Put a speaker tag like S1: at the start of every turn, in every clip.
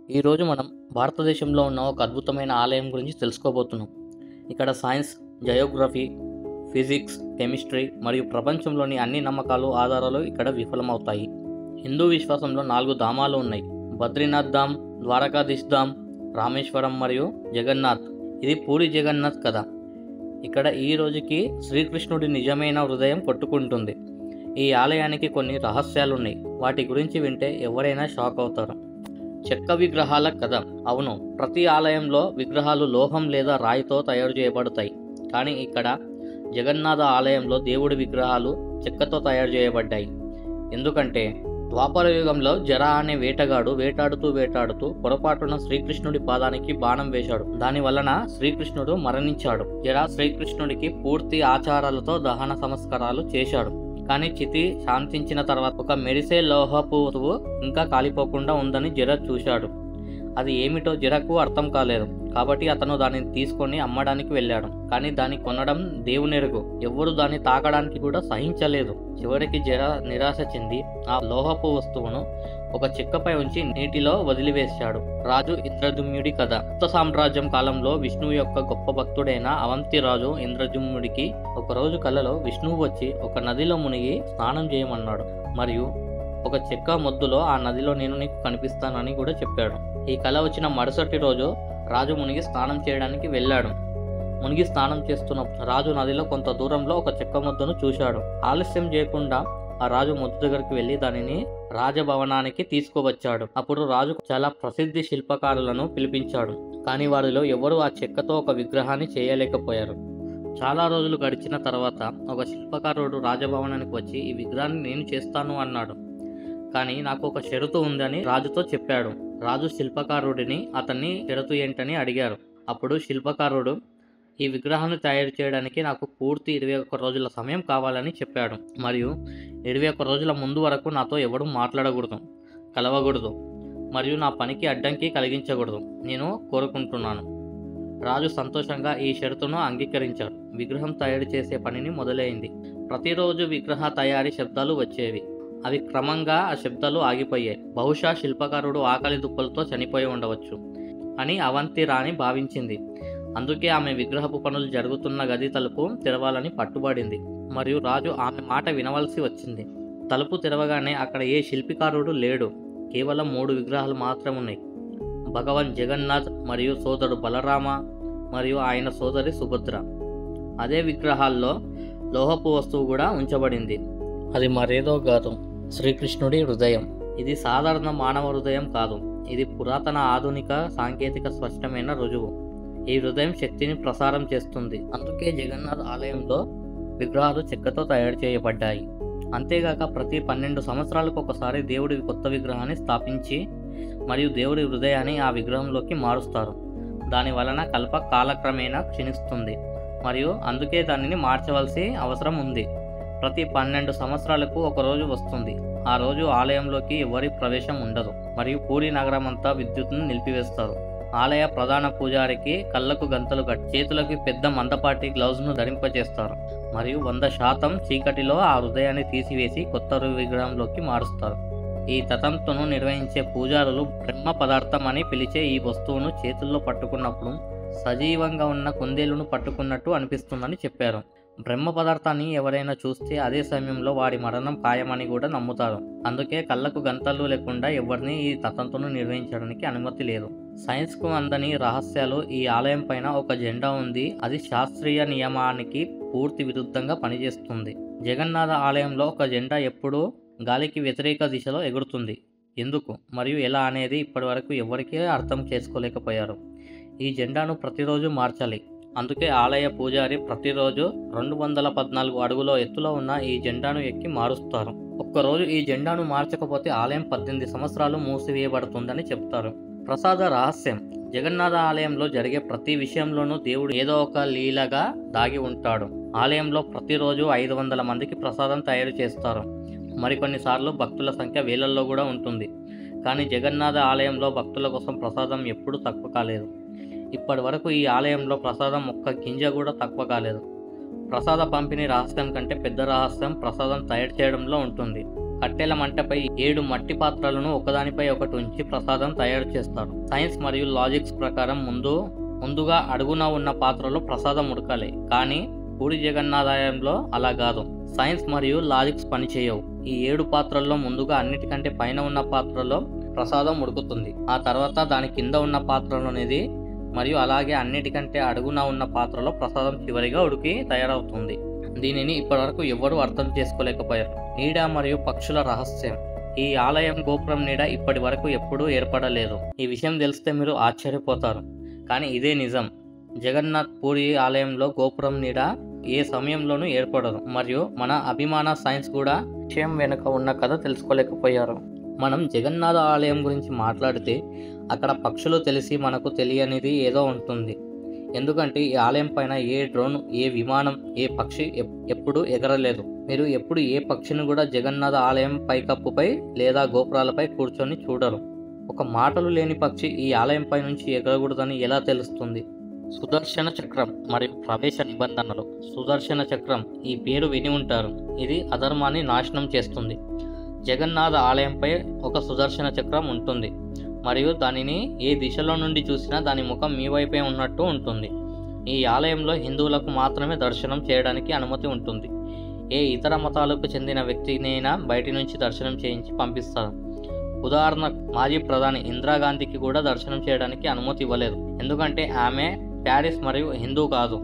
S1: ఈరోజు మనం భారతదేశంలో ఉన్న ఒక అద్భుతమైన ఆలయం గురించి తెలుసుకోబోతున్నాం. ఇక్కడ సైన్స్, జియోగ్రఫీ, ఫిజిక్స్, కెమిస్ట్రీ మరియు ప్రపంచంలోని అన్ని నమ్మకాలు, ఆధారాలు ఇక్కడ విఫలమవుతాయి. హిందూ విశ్వాసంలో 4 ధామాలు ఉన్నాయి. బద్రీనాథ్ ధామ్, ద్వారకాధీశ్ ధామ్, రామేశ్వరం మరియు జగన్నాథ్. ఇది పూరి జగన్నాథ్ కథ. ఇక్కడ ఈ రోజుకి శ్రీకృష్ణుడి నిజమైన హృదయం కొట్టుకుంటుంది. ఈ ఆలయానికి కొన్ని రహస్యాలున్నాయి. వాటి గురించి వింటే ఎవరైనా షాక్ అవుతారు. చెక్క విగ్రహాల కథ. అవును, ప్రతి ఆలయంలో విగ్రహాలు లోహం లేదా రాయితో తయారు చేయబడతాయి. కానీ ఇక్కడ జగన్నాథ ఆలయంలో దేవుడి విగ్రహాలు చెక్కతో తయారు చేయబడ్డాయి. ఎందుకంటే ద్వాపర యుగంలో జర అనే వేటగాడు వేటాడుతూ పొరపాటున శ్రీకృష్ణుడి పాదానికి బాణం వేశాడు. దాని వలన శ్రీకృష్ణుడు మరణించాడు. జర శ్రీకృష్ణుడికి పూర్తి ఆచారాలతో దహన సంస్కారాలు చేశాడు. కానీ చితి శాంతించిన తర్వాత ఒక మెరిసే లోహపు వస్తువు ఇంకా కాలిపోకుండా ఉందని జర చూశాడు. అది ఏమిటో జరకు అర్థం కాలేదు. కాబట్టి అతను దానిని తీసుకొని అమ్మడానికి వెళ్ళాడు. కానీ దాన్ని కొనడం దేవునెరుగు. ఎవ్వరూ దాన్ని తాకడానికి కూడా సహించలేదు. చివరికి జర నిరాశ చెంది ఆ లోహపు వస్తువును ఒక చెక్కపై ఉంచి నీటిలో వదిలివేశాడు. రాజు ఇంద్రజుమ్నుడి కథ. గుప్త సామ్రాజ్యం కాలంలో విష్ణువు యొక్క గొప్ప భక్తుడైన అవంతి రాజు ఇంద్రజుమ్నుడికి ఒకరోజు కలలో విష్ణువు వచ్చి ఒక నదిలో మునిగి స్నానం చేయమన్నాడు. మరియు ఒక చెక్క మొద్దులో ఆ నదిలో నేను నీకు కనిపిస్తానని కూడా చెప్పాడు. ఈ కల వచ్చిన మరుసటి రోజు రాజు మునిగి స్నానం చేయడానికి వెళ్ళాడు. మునిగి స్నానం చేస్తున్నప్పుడు రాజు నదిలో కొంత దూరంలో ఒక చెక్క మొద్దును చూశాడు. ఆలస్యం చేయకుండా ఆ రాజు మొద్దు దగ్గరికి వెళ్ళి దానిని రాజభవనానికి తీసుకువచ్చాడు. అప్పుడు రాజు చాలా ప్రసిద్ధి శిల్పకారులను పిలిపించాడు. కానీ వారిలో ఎవరూ ఆ చెక్కతో ఒక విగ్రహాన్ని చేయలేకపోయారు. చాలా రోజులు గడిచిన తర్వాత ఒక శిల్పకారుడు రాజభవనానికి వచ్చి ఈ విగ్రహాన్ని నేను చేస్తాను అన్నాడు. కానీ నాకు ఒక షరతు ఉందని రాజుతో చెప్పాడు. రాజు శిల్పకారుడిని అతన్ని షరతు ఏంటని అడిగారు. అప్పుడు శిల్పకారుడు ఈ విగ్రహాన్ని తయారు చేయడానికి నాకు పూర్తి 21 రోజుల సమయం కావాలని చెప్పాడు. మరియు 21 రోజుల ముందు వరకు నాతో ఎవడు మాట్లాడకూడదు, కలవకూడదు మరియు నా పనికి అడ్డంకి కలిగించకూడదు. నేను కోరుకుంటున్నాను. రాజు సంతోషంగా ఈ షరతును అంగీకరించాడు. విగ్రహం తయారు చేసే పనిని మొదలైంది. ప్రతిరోజు విగ్రహ తయారీ శబ్దాలు వచ్చేవి. అవి క్రమంగా ఆ శబ్దాలు ఆగిపోయాయి. బహుశా శిల్పకారుడు ఆకలి దుప్పలతో చనిపోయి ఉండవచ్చు అని అవంతి రాణి భావించింది. అందుకే ఆమె విగ్రహపు పనులు జరుగుతున్న గది తలుపు తెరవాలని పట్టుబడింది. మరియు రాజు ఆమె మాట వినవలసి వచ్చింది. తలుపు తెరవగానే అక్కడ ఏ శిల్పకారుడు లేడు. కేవలం 3 విగ్రహాలు మాత్రమే ఉన్నాయి. భగవాన్ జగన్నాథ్ మరియు సోదరుడు బలరామ మరియు ఆయన సోదరి సుభద్ర. అదే విగ్రహాల్లో లోహపు వస్తువు కూడా ఉంచబడింది. అది మరేదో కాదు, శ్రీకృష్ణుడి హృదయం. ఇది సాధారణ మానవ హృదయం కాదు. ఇది పురాతన ఆధునిక సాంకేతిక స్పష్టమైన రుజువు. ఈ హృదయం శక్తిని ప్రసారం చేస్తుంది. అందుకే జగన్నాథ్ ఆలయంలో విగ్రహాలు చెక్కతో తయారు చేయబడ్డాయి. అంతేగాక ప్రతి 12 సంవత్సరాలకు ఒకసారి దేవుడి కొత్త విగ్రహాన్ని స్థాపించి మరియు దేవుడి హృదయాన్ని ఆ విగ్రహంలోకి మారుస్తారు. దాని వలన కల్ప కాలక్రమేణా క్షీణిస్తుంది మరియు అందుకే దానిని మార్చవలసి అవసరం ఉంది. ప్రతి 12 సంవత్సరాలకు ఒక రోజు వస్తుంది. ఆ రోజు ఆలయంలోకి ఎవరి ప్రవేశం ఉండదు మరియు పూరి నగరం అంతా విద్యుత్తును నిలిపివేస్తారు. ఆలయ ప్రధాన పూజారికి కళ్ళకు గంతలు కట్టి చేతులకి పెద్ద మందపాటి గ్లౌజ్ను ధరింపజేస్తారు మరియు 100% చీకటిలో ఆ హృదయాన్ని తీసివేసి కొత్త విగ్రహంలోకి మారుస్తారు. ఈ తతంతును నిర్వహించే పూజారులు బ్రహ్మ పదార్థం అని పిలిచే ఈ వస్తువును చేతుల్లో పట్టుకున్నప్పుడు సజీవంగా ఉన్న కుందేలును పట్టుకున్నట్టు అనిపిస్తుందని చెప్పారు. బ్రహ్మ పదార్థాన్ని ఎవరైనా చూస్తే అదే సమయంలో వాడి మరణం ఖాయమని కూడా నమ్ముతారు. అందుకే కళ్ళకు గంతలు లేకుండా ఎవరిని ఈ తతంతును నిర్వహించడానికి అనుమతి లేదు. సైన్స్కు అందని రహస్యాలు. ఈ ఆలయం పైన ఒక జెండా ఉంది. అది శాస్త్రీయ నియమానికి పూర్తి విరుద్ధంగా పనిచేస్తుంది. జగన్నాథ ఆలయంలో ఒక జెండా ఎప్పుడూ గాలికి వ్యతిరేక దిశలో ఎగురుతుంది. ఎందుకు మరియు ఎలా అనేది ఇప్పటివరకు ఎవరికీ అర్థం చేసుకోలేకపోయారు. ఈ జెండాను ప్రతిరోజు మార్చాలి. అందుకే ఆలయ పూజారి ప్రతిరోజు 214 అడుగుల ఎత్తులో ఉన్న ఈ జెండాను ఎక్కి మారుస్తారు. ఒక్కరోజు ఈ జెండాను మార్చకపోతే ఆలయం 18 సంవత్సరాలు మూసివేయబడుతుందని చెప్తారు. ప్రసాద రహస్యం. జగన్నాథ ఆలయంలో జరిగే ప్రతి విషయంలోనూ దేవుడు ఏదో ఒక లీలగా దాగి ఉంటాడు. ఆలయంలో ప్రతిరోజు 500 మందికి ప్రసాదం తయారు చేస్తారు. మరికొన్నిసార్లు భక్తుల సంఖ్య వేలల్లో కూడా ఉంటుంది. కానీ జగన్నాథ ఆలయంలో భక్తుల కోసం ప్రసాదం ఎప్పుడూ తక్కువ కాలేదు. ఇప్పటి వరకు ఈ ఆలయంలో ప్రసాదం ఒక్క గింజ కూడా తక్కువ కాలేదు. ప్రసాద పంపిణీ రహస్యం కంటే పెద్ద రహస్యం ప్రసాదం తయారు చేయడంలో ఉంటుంది. కట్టెల మంటపై 7 మట్టి పాత్రలను ఒకదానిపై ఒకటి ఉంచి ప్రసాదం తయారు చేస్తారు. సైన్స్ మరియు లాజిక్స్ ప్రకారం ముందుగా అడుగున ఉన్న పాత్రలో ప్రసాదం ఉడకాలి. కానీ పూరి జగన్నాథాలయంలో అలా కాదు. సైన్స్ మరియు లాజిక్స్ పనిచేయవు. ఈ 7 పాత్రల్లో ముందుగా అన్నిటికంటే పైన ఉన్న పాత్రలో ప్రసాదం ఉడుకుతుంది. ఆ తర్వాత దాని కింద ఉన్న పాత్రలోనిది మరియు అలాగే అన్నిటికంటే అడుగున ఉన్న పాత్రలో ప్రసాదం చివరిగా ఉడికి తయారవుతుంది. దీనిని ఇప్పటివరకు ఎవ్వరూ అర్థం చేసుకోలేకపోయారు. నీడ మరియు పక్షుల రహస్యం. ఈ ఆలయం గోపురం నీడ ఇప్పటి వరకు ఎప్పుడూ ఏర్పడలేదు. ఈ విషయం తెలిస్తే మీరు ఆశ్చర్యపోతారు, కానీ ఇదే నిజం. జగన్నాథ్ పూరి ఆలయంలో గోపురం నీడ ఏ సమయంలోనూ ఏర్పడదు. మరియు మన అభిమాన సైన్స్ కూడా విషయం వెనుక ఉన్న కథ తెలుసుకోలేకపోయారు. మనం జగన్నాథ ఆలయం గురించి మాట్లాడితే అక్కడ పక్షులు తెలిసి మనకు తెలియనిది ఏదో ఉంటుంది. ఎందుకంటే ఈ ఆలయం పైన ఏ డ్రోన్, ఏ విమానం, ఏ పక్షి ఎప్పుడు ఎగరలేదు. మీరు ఎప్పుడు ఏ పక్షిని కూడా జగన్నాథ ఆలయం పైకప్పుపై లేదా గోపురాలపై కూర్చొని చూడరు. ఒక మాటలు లేని పక్షి ఈ ఆలయంపై నుంచి ఎగరకూడదని ఎలా తెలుస్తుంది? సుదర్శన చక్రం మరియు ప్రవేశ నిబంధనలు. సుదర్శన చక్రం, ఈ పేరు విని ఉంటారు. ఇది అధర్మాన్ని నాశనం చేస్తుంది. జగన్నాథ ఆలయంపై ఒక సుదర్శన చక్రం ఉంటుంది మరియు దానిని ఏ దిశలో నుండి చూసినా దాని ముఖం మీ వైపే ఉన్నట్టు ఉంటుంది. ఈ ఆలయంలో హిందువులకు మాత్రమే దర్శనం చేయడానికి అనుమతి ఉంటుంది. ఏ ఇతర మతాలకు చెందిన వ్యక్తినైనా బయటి నుంచి దర్శనం చేయించి పంపిస్తారు. ఉదాహరణకు మాజీ ప్రధాని ఇందిరాగాంధీకి కూడా దర్శనం చేయడానికి అనుమతి ఇవ్వలేదు, ఎందుకంటే ఆమె ప్యారిస్ మరియు హిందూ కాదు.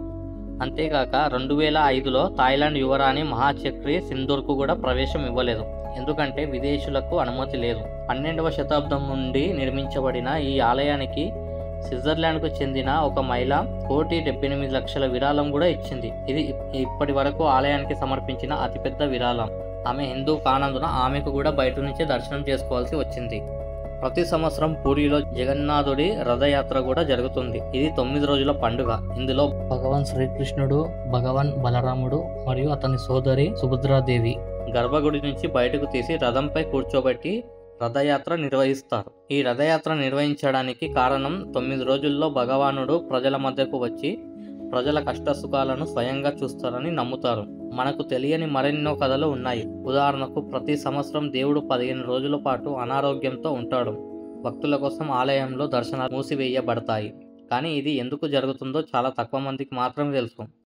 S1: అంతేకాక 2005లో థాయిలాండ్ యువరాణి మహాచక్రి సింధూర్కు కూడా ప్రవేశం ఇవ్వలేదు, ఎందుకంటే విదేశీయులకు అనుమతి లేదు. 12వ శతాబ్దం నుండి నిర్మించబడిన ఈ ఆలయానికి స్విట్జర్లాండ్కు చెందిన ఒక మహిళ 1,78,00,000 విరాళం కూడా ఇచ్చింది. ఇది ఇప్పటి వరకు ఆలయానికి సమర్పించిన అతిపెద్ద విరాళం. ఆమె హిందూ కానందున ఆమెకు కూడా బయట నుంచే దర్శనం చేసుకోవాల్సి వచ్చింది. ప్రతి సంవత్సరం పూరిలో జగన్నాథుడి రథయాత్ర కూడా జరుగుతుంది. ఇది 9 రోజుల పండుగ. ఇందులో భగవాన్ శ్రీకృష్ణుడు, భగవాన్ బలరాముడు మరియు అతని సోదరి సుభద్రాదేవి గర్భగుడి నుంచి బయటకు తీసి రథంపై కూర్చోబెట్టి రథయాత్ర నిర్వహిస్తారు. ఈ రథయాత్ర నిర్వహించడానికి కారణం 9 రోజుల్లో భగవానుడు ప్రజల మధ్యకు వచ్చి ప్రజల కష్టసుఖాలను స్వయంగా చూస్తారని నమ్ముతారు. మనకు తెలియని మరెన్నో కథలు ఉన్నాయి. ఉదాహరణకు ప్రతి సంవత్సరం దేవుడు 15 రోజుల పాటు అనారోగ్యంతో ఉంటాడు. భక్తుల కోసం ఆలయంలో దర్శనాలు మూసివేయబడతాయి. కానీ ఇది ఎందుకు జరుగుతుందో చాలా తక్కువ మందికి మాత్రమే తెలుసు.